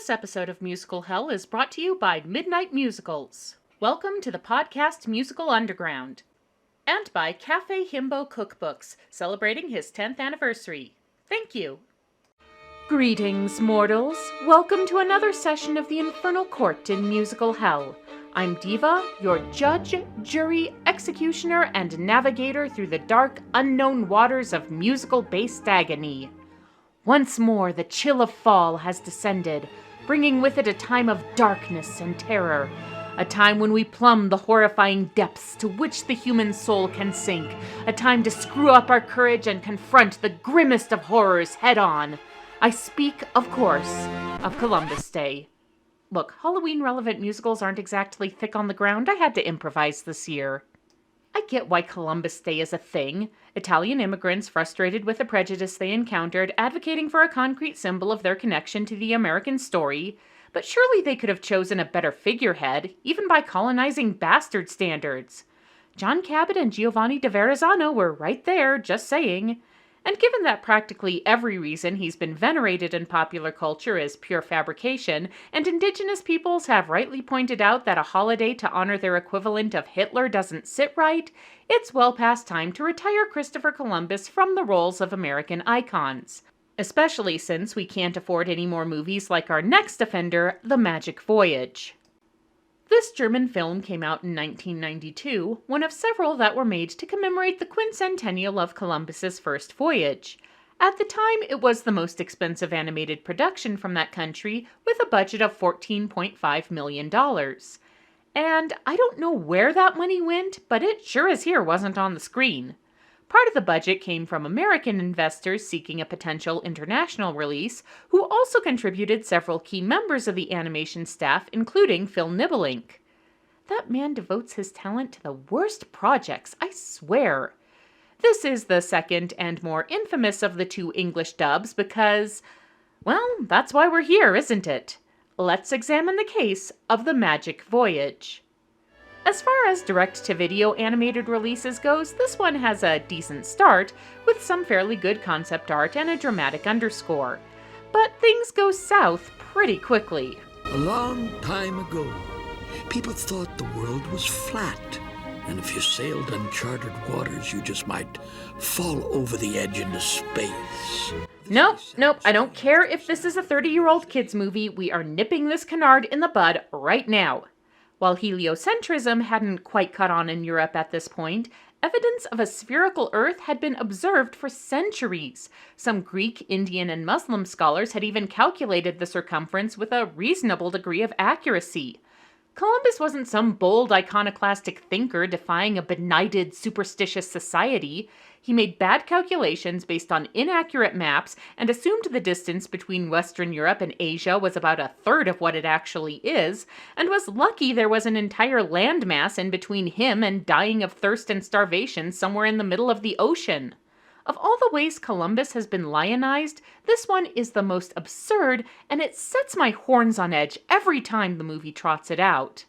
This episode of Musical Hell is brought to you by Midnight Musicals. Welcome to the podcast Musical Underground. And by Cafe Himbo Cookbooks, celebrating his 10th anniversary. Thank you. Greetings, mortals. Welcome to another session of the Infernal Court in Musical Hell. I'm Diva, your judge, jury, executioner, and navigator through the dark, unknown waters of musical-based agony. Once more, the chill of fall has descended, bringing with it a time of darkness and terror, a time when we plumb the horrifying depths to which the human soul can sink, a time to screw up our courage and confront the grimmest of horrors head-on. I speak, of course, of Columbus Day. Look, Halloween-relevant musicals aren't exactly thick on the ground. I had to improvise this year. I get why Columbus Day is a thing. Italian immigrants, frustrated with the prejudice they encountered, advocating for a concrete symbol of their connection to the American story. But surely they could have chosen a better figurehead, even by colonizing bastard standards. John Cabot and Giovanni de Verrazzano were right there, just saying. And given that practically every reason he's been venerated in popular culture is pure fabrication, and indigenous peoples have rightly pointed out that a holiday to honor their equivalent of Hitler doesn't sit right, it's well past time to retire Christopher Columbus from the roles of American icons. Especially since we can't afford any more movies like our next offender, The Magic Voyage. This German film came out in 1992, one of several that were made to commemorate the quincentennial of Columbus's first voyage. At the time, it was the most expensive animated production from that country, with a budget of $14.5 million. And I don't know where that money went, but it sure as here wasn't on the screen. Part of the budget came from American investors seeking a potential international release, who also contributed several key members of the animation staff, including Phil Nibbelink. That man devotes his talent to the worst projects, I swear. This is the second and more infamous of the two English dubs because, well, that's why we're here, isn't it? Let's examine the case of The Magic Voyage. As far as direct-to-video animated releases goes, this one has a decent start, with some fairly good concept art and a dramatic underscore. But things go south pretty quickly. A long time ago, people thought the world was flat, and if you sailed uncharted waters, you just might fall over the edge into space. Nope, I don't care if this is a 30-year-old kids movie, we are nipping this canard in the bud right now. While heliocentrism hadn't quite caught on in Europe at this point, evidence of a spherical Earth had been observed for centuries. Some Greek, Indian, and Muslim scholars had even calculated the circumference with a reasonable degree of accuracy. Columbus wasn't some bold iconoclastic thinker defying a benighted, superstitious society. He made bad calculations based on inaccurate maps and assumed the distance between Western Europe and Asia was about a third of what it actually is, and was lucky there was an entire landmass in between him and dying of thirst and starvation somewhere in the middle of the ocean. Of all the ways Columbus has been lionized, this one is the most absurd, and it sets my horns on edge every time the movie trots it out.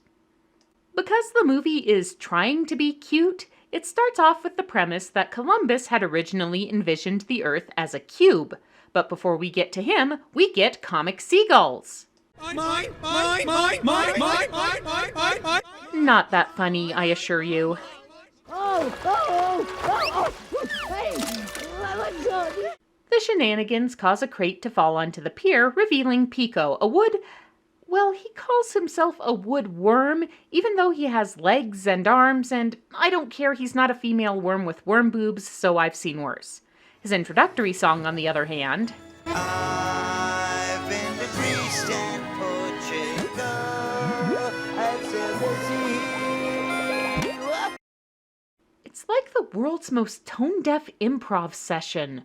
Because the movie is trying to be cute, it starts off with the premise that Columbus had originally envisioned the Earth as a cube. But before we get to him, we get comic seagulls. Mine. Not that funny, I assure you. The shenanigans cause a crate to fall onto the pier, revealing Pico, a wood... Well, he calls himself a wood worm, even though he has legs and arms, and I don't care, he's not a female worm with worm boobs, so I've seen worse. His introductory song, on the other hand... I've been to Greece and Portugal, I've sailed the sea. It's like the world's most tone-deaf improv session.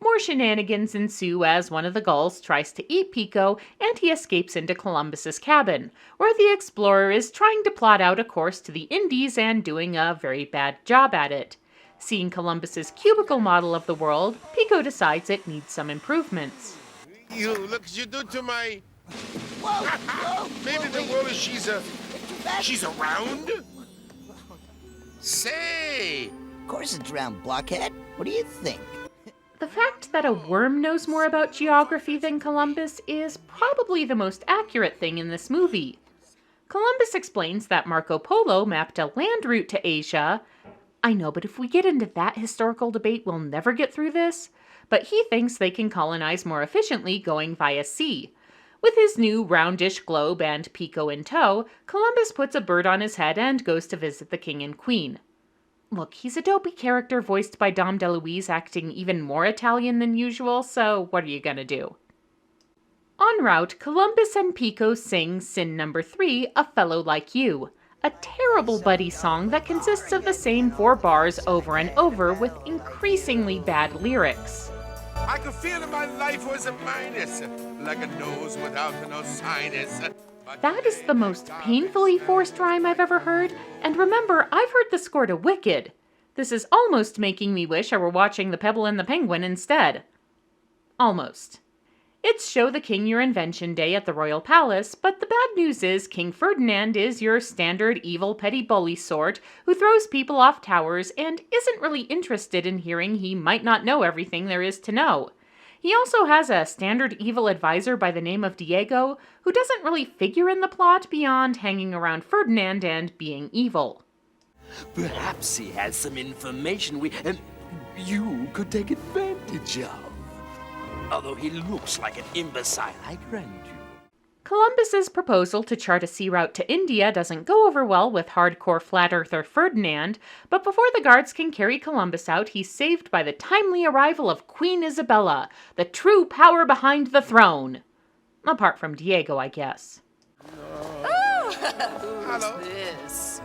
More shenanigans ensue as one of the gulls tries to eat Pico, and he escapes into Columbus's cabin, where the explorer is trying to plot out a course to the Indies and doing a very bad job at it. Seeing Columbus's cubicle model of the world, Pico decides it needs some improvements. You look as you do to my... Whoa! Maybe the world is she's around? Say! Of course it's round, blockhead. What do you think? The fact that a worm knows more about geography than Columbus is probably the most accurate thing in this movie. Columbus explains that Marco Polo mapped a land route to Asia. I know, but if we get into that historical debate, we'll never get through this. But he thinks they can colonize more efficiently going via sea. With his new roundish globe and Pico in tow, Columbus puts a bird on his head and goes to visit the king and queen. Look, he's a dopey character voiced by Dom DeLuise acting even more Italian than usual, so what are you gonna do? En route, Columbus and Pico sing Sin Number 3, A Fellow Like You, a terrible buddy song that consists of the same 4 bars over and over with increasingly bad lyrics. I could feel that my life was a minus, like a nose without no sinus. That is the most painfully forced rhyme I've ever heard, and remember, I've heard the score to Wicked. This is almost making me wish I were watching The Pebble and the Penguin instead. Almost. It's Show the King Your Invention Day at the Royal Palace, but the bad news is King Ferdinand is your standard evil petty bully sort who throws people off towers and isn't really interested in hearing he might not know everything there is to know. He also has a standard evil advisor by the name of Diego who doesn't really figure in the plot beyond hanging around Ferdinand and being evil. Perhaps he has some information you could take advantage of. Although he looks like an imbecile, I grant you. Columbus's proposal to chart a sea route to India doesn't go over well with hardcore flat earther Ferdinand, but before the guards can carry Columbus out, he's saved by the timely arrival of Queen Isabella, the true power behind the throne. Apart from Diego, I guess. Hello. This.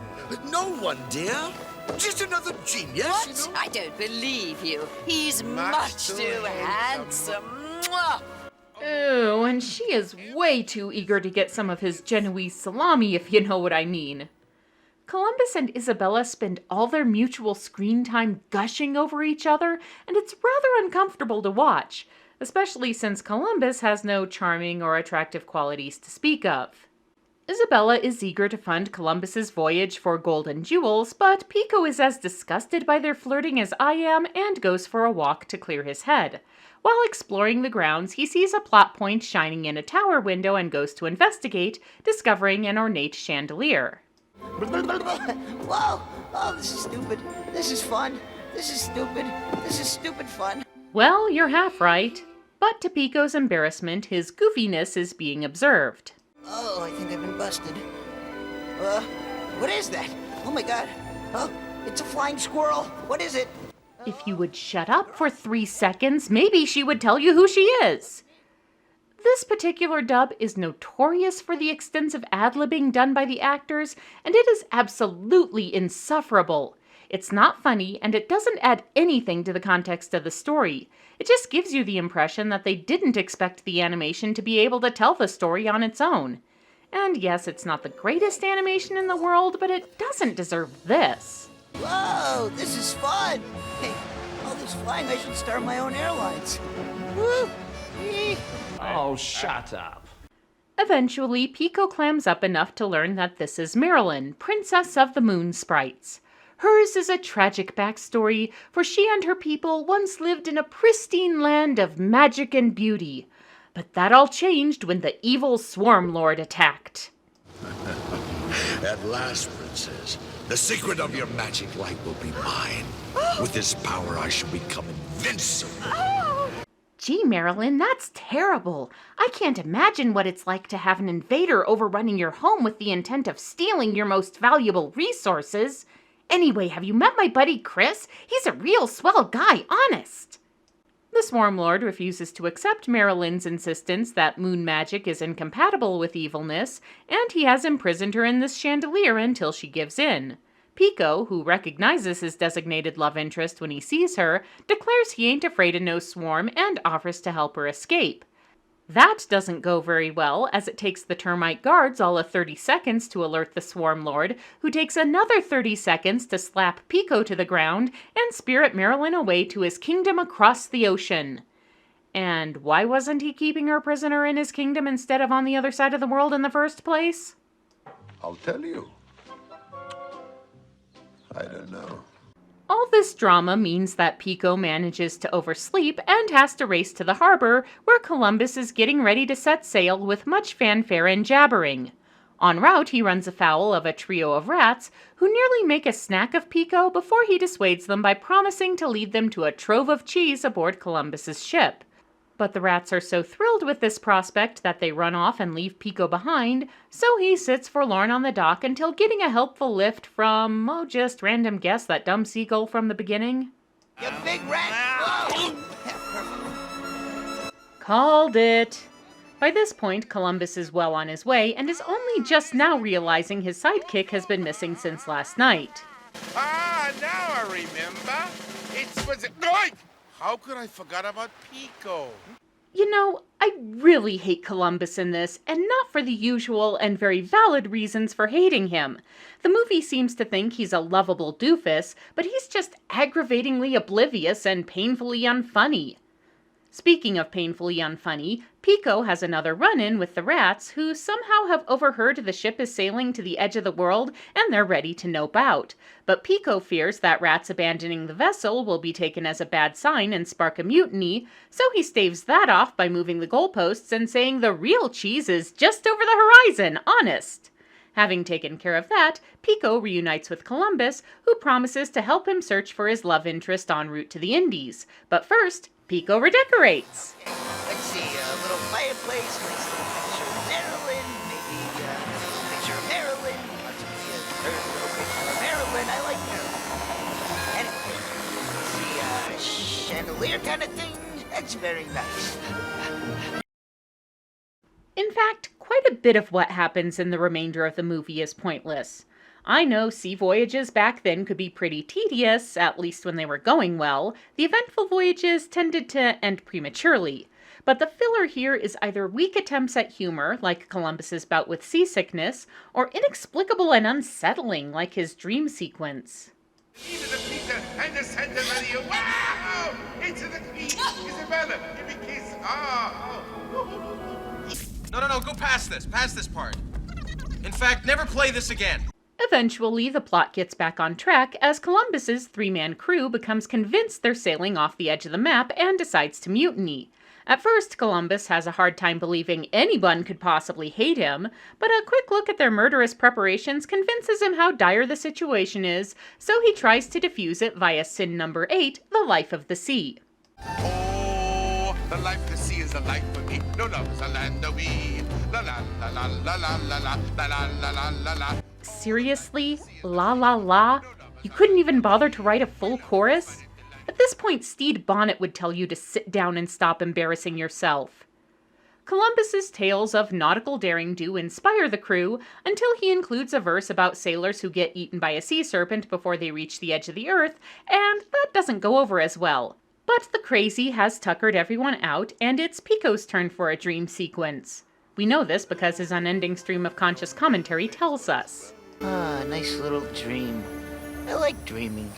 No one, dear. Just another genius. What? I don't believe you. He's much too handsome. Mwah! Ew, and she is way too eager to get some of his Genoese salami, if you know what I mean. Columbus and Isabella spend all their mutual screen time gushing over each other, and it's rather uncomfortable to watch, especially since Columbus has no charming or attractive qualities to speak of. Isabella is eager to fund Columbus's voyage for gold and jewels, but Pico is as disgusted by their flirting as I am and goes for a walk to clear his head. While exploring the grounds, he sees a plot point shining in a tower window and goes to investigate, discovering an ornate chandelier. Whoa! Oh, this is stupid. This is fun. This is stupid. This is stupid fun. Well, you're half right. But to Pico's embarrassment, his goofiness is being observed. Oh, I think I've been busted. What is that? Oh my god. Oh, it's a flying squirrel. What is it? If you would shut up for 3 seconds, maybe she would tell you who she is. This particular dub is notorious for the extensive ad-libbing done by the actors, and it is absolutely insufferable. It's not funny, and it doesn't add anything to the context of the story. It just gives you the impression that they didn't expect the animation to be able to tell the story on its own. And yes, it's not the greatest animation in the world, but it doesn't deserve this. Whoa, this is fun. Hey, all this flying, I should start my own airlines. Woo! Eee. Oh, shut up. Eventually, Pico clams up enough to learn that this is Marilyn, Princess of the Moon Sprites. Hers is a tragic backstory, for she and her people once lived in a pristine land of magic and beauty. But that all changed when the evil Swarm Lord attacked. At last, Princess, the secret of your magic light will be mine. With this power, I shall become invincible. Gee, Marilyn, that's terrible. I can't imagine what it's like to have an invader overrunning your home with the intent of stealing your most valuable resources. Anyway, have you met my buddy Chris? He's a real swell guy, honest. The Swarm Lord refuses to accept Marilyn's insistence that moon magic is incompatible with evilness, and he has imprisoned her in this chandelier until she gives in. Pico, who recognizes his designated love interest when he sees her, declares he ain't afraid of no swarm and offers to help her escape. That doesn't go very well, as it takes the termite guards all of 30 seconds to alert the Swarm Lord, who takes another 30 seconds to slap Pico to the ground and spirit Marilyn away to his kingdom across the ocean. And why wasn't he keeping her prisoner in his kingdom instead of on the other side of the world in the first place? I'll tell you. I don't know. All this drama means that Pico manages to oversleep and has to race to the harbor, where Columbus is getting ready to set sail with much fanfare and jabbering. En route, he runs afoul of a trio of rats, who nearly make a snack of Pico before he dissuades them by promising to lead them to a trove of cheese aboard Columbus's ship. But the rats are so thrilled with this prospect that they run off and leave Pico behind, so he sits forlorn on the dock until getting a helpful lift from, just random guess, that dumb seagull from the beginning. You big rat! Whoa! Called it! By this point, Columbus is well on his way and is only just now realizing his sidekick has been missing since last night. Ah, now I remember. Oi! How could I forget about Pico? You know, I really hate Columbus in this, and not for the usual and very valid reasons for hating him. The movie seems to think he's a lovable doofus, but he's just aggravatingly oblivious and painfully unfunny. Speaking of painfully unfunny, Pico has another run-in with the rats, who somehow have overheard the ship is sailing to the edge of the world and they're ready to nope out. But Pico fears that rats abandoning the vessel will be taken as a bad sign and spark a mutiny, so he staves that off by moving the goalposts and saying the real cheese is just over the horizon, honest. Having taken care of that, Pico reunites with Columbus, who promises to help him search for his love interest en route to the Indies. But first, Pico redecorates. Let's see, a little fireplace, nice little picture of Marilyn, maybe a picture of Marilyn, possibly a third little picture of Marilyn. I like Marilyn. Anyway, see, a chandelier kind of thing. That's very nice. In fact, quite a bit of what happens in the remainder of the movie is pointless. I know sea voyages back then could be pretty tedious, at least when they were going well. The eventful voyages tended to end prematurely. But the filler here is either weak attempts at humor, like Columbus's bout with seasickness, or inexplicable and unsettling, like his dream sequence. Even the Peter and the Santa Maria. Wow! Into the Queen, Isabella, give me a kiss. No, go past this part. In fact, never play this again. Eventually, the plot gets back on track as Columbus's three-man crew becomes convinced they're sailing off the edge of the map and decides to mutiny. At first, Columbus has a hard time believing anyone could possibly hate him, but a quick look at their murderous preparations convinces him how dire the situation is, so he tries to defuse it via sin number 8, the life of the sea. Oh, the life of the sea is a life for me. No love is a land of we. La la la la la la la la la la la la la. Seriously? La la la? You couldn't even bother to write a full chorus? At this point, Stede Bonnet would tell you to sit down and stop embarrassing yourself. Columbus's tales of nautical daring do inspire the crew until he includes a verse about sailors who get eaten by a sea serpent before they reach the edge of the earth, and that doesn't go over as well. But the crazy has tuckered everyone out, and it's Pico's turn for a dream sequence. We know this because his unending stream of conscious commentary tells us. Nice little dream. I like dreaming.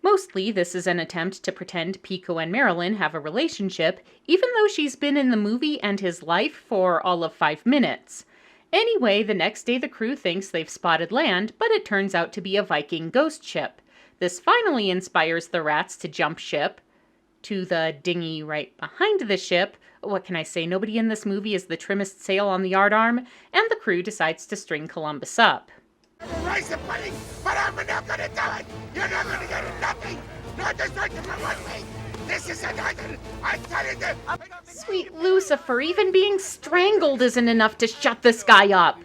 Mostly, this is an attempt to pretend Pico and Marilyn have a relationship, even though she's been in the movie and his life for all of 5 minutes. Anyway, the next day the crew thinks they've spotted land, but it turns out to be a Viking ghost ship. This finally inspires the rats to jump ship to the dinghy right behind the ship. What can I say? Nobody in this movie is the trimmest sail on the yardarm, and the crew decides to string Columbus up. Rise the pudding, but I'm not gonna do it. You're not gonna get nothing. Not the start of my one way. This is another. I tell you that. Sweet Lucifer, even being strangled isn't enough to shut this guy up.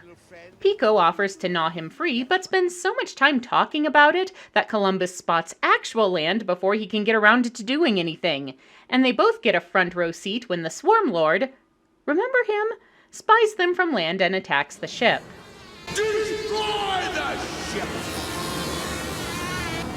Pico offers to gnaw him free, but spends so much time talking about it that Columbus spots actual land before he can get around to doing anything. And they both get a front row seat when the Swarm Lord, remember him, spies them from land and attacks the ship. Destroy the ship.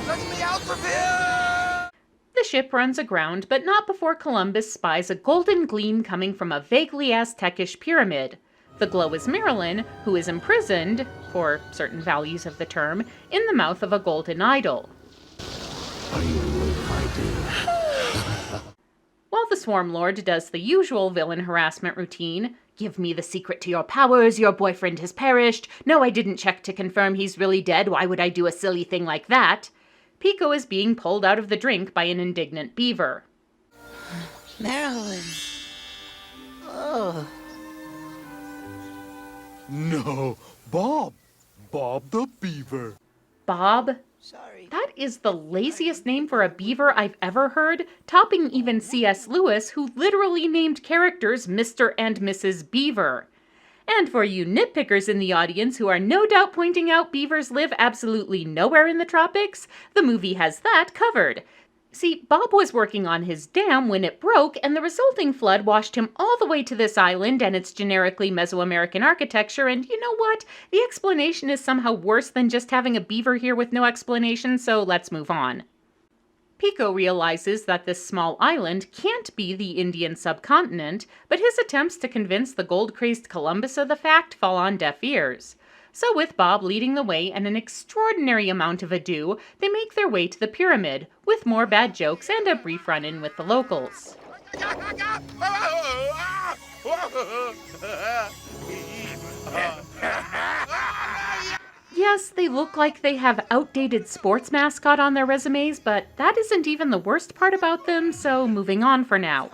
Let me out from here! The ship runs aground, but not before Columbus spies a golden gleam coming from a vaguely Aztecish pyramid. The glow is Marilyn, who is imprisoned, for certain values of the term, in the mouth of a golden idol. Are you fighting? While the Swarm Lord does the usual villain harassment routine, give me the secret to your powers, your boyfriend has perished, no, I didn't check to confirm he's really dead, why would I do a silly thing like that? Pico is being pulled out of the drink by an indignant beaver. Marilyn. Oh. No, Bob. Bob the beaver. Bob? Sorry. That is the laziest name for a beaver I've ever heard, topping even C.S. Lewis, who literally named characters Mr. and Mrs. Beaver. And for you nitpickers in the audience who are no doubt pointing out beavers live absolutely nowhere in the tropics, the movie has that covered. See, Bob was working on his dam when it broke, and the resulting flood washed him all the way to this island and its generically Mesoamerican architecture, and you know what? The explanation is somehow worse than just having a beaver here with no explanation, so let's move on. Pico realizes that this small island can't be the Indian subcontinent, but his attempts to convince the gold-crazed Columbus of the fact fall on deaf ears. So with Bob leading the way and an extraordinary amount of ado, they make their way to the pyramid, with more bad jokes and a brief run-in with the locals. Yes, they look like they have outdated sports mascot on their resumes, but that isn't even the worst part about them, so moving on for now.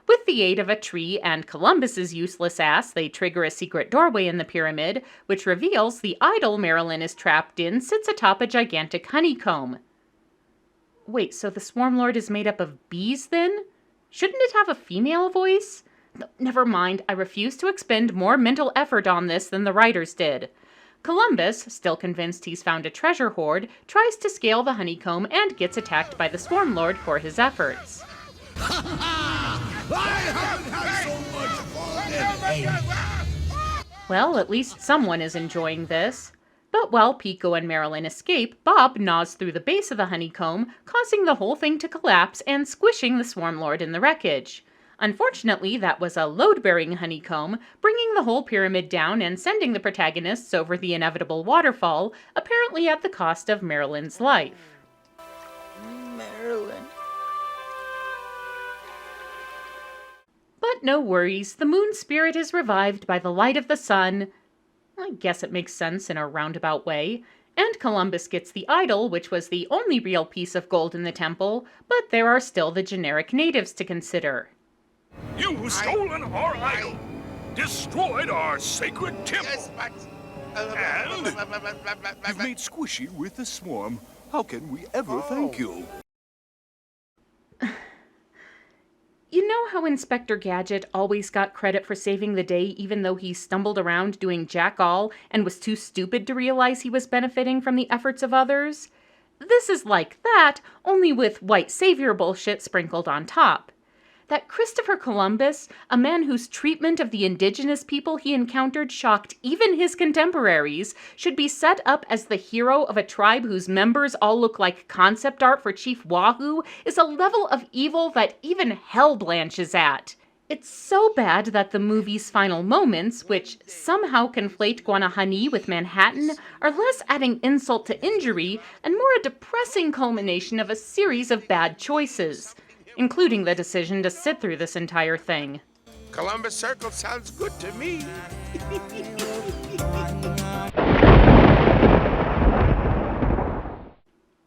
With the aid of a tree and Columbus's useless ass, they trigger a secret doorway in the pyramid, which reveals the idol Marilyn is trapped in sits atop a gigantic honeycomb. Wait, so the Swarm Lord is made up of bees then? Shouldn't it have a female voice? No, never mind, I refuse to expend more mental effort on this than the writers did. Columbus, still convinced he's found a treasure hoard, tries to scale the honeycomb and gets attacked by the Swarm Lord for his efforts. Well, at least someone is enjoying this. But while Pico and Marilyn escape, Bob gnaws through the base of the honeycomb, causing the whole thing to collapse and squishing the Swarm Lord in the wreckage. Unfortunately, that was a load-bearing honeycomb, bringing the whole pyramid down and sending the protagonists over the inevitable waterfall, apparently at the cost of Marilyn's life. Marilyn. But no worries, the moon spirit is revived by the light of the sun. I guess it makes sense in a roundabout way. And Columbus gets the idol, which was the only real piece of gold in the temple, but there are still the generic natives to consider. You've stolen our idol, destroyed our sacred temple, Yes, but... and you've made squishy with the swarm. How can we ever thank you? You know how Inspector Gadget always got credit for saving the day even though he stumbled around doing jack all and was too stupid to realize he was benefiting from the efforts of others? This is like that, only with white savior bullshit sprinkled on top. That Christopher Columbus, a man whose treatment of the indigenous people he encountered shocked even his contemporaries, should be set up as the hero of a tribe whose members all look like concept art for Chief Wahoo is a level of evil that even hell blanches at. It's so bad that the movie's final moments, which somehow conflate Guanahani with Manhattan, are less adding insult to injury and more a depressing culmination of a series of bad choices, including the decision to sit through this entire thing. Columbus Circle sounds good to me.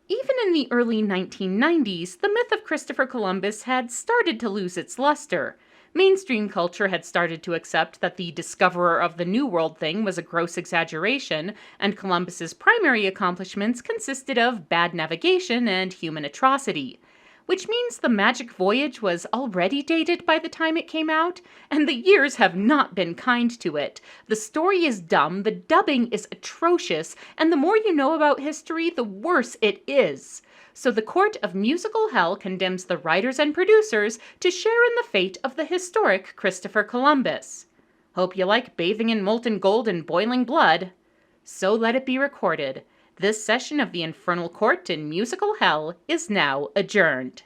Even in the early 1990s, the myth of Christopher Columbus had started to lose its luster. Mainstream culture had started to accept that the discoverer of the New World thing was a gross exaggeration, and Columbus's primary accomplishments consisted of bad navigation and human atrocity. Which means the magic voyage was already dated by the time it came out, and the years have not been kind to it. The story is dumb, the dubbing is atrocious, and the more you know about history, the worse it is. So the Court of Musical Hell condemns the writers and producers to share in the fate of the historic Christopher Columbus. Hope you like bathing in molten gold and boiling blood. So let it be recorded. This session of the Infernal Court in Musical Hell is now adjourned.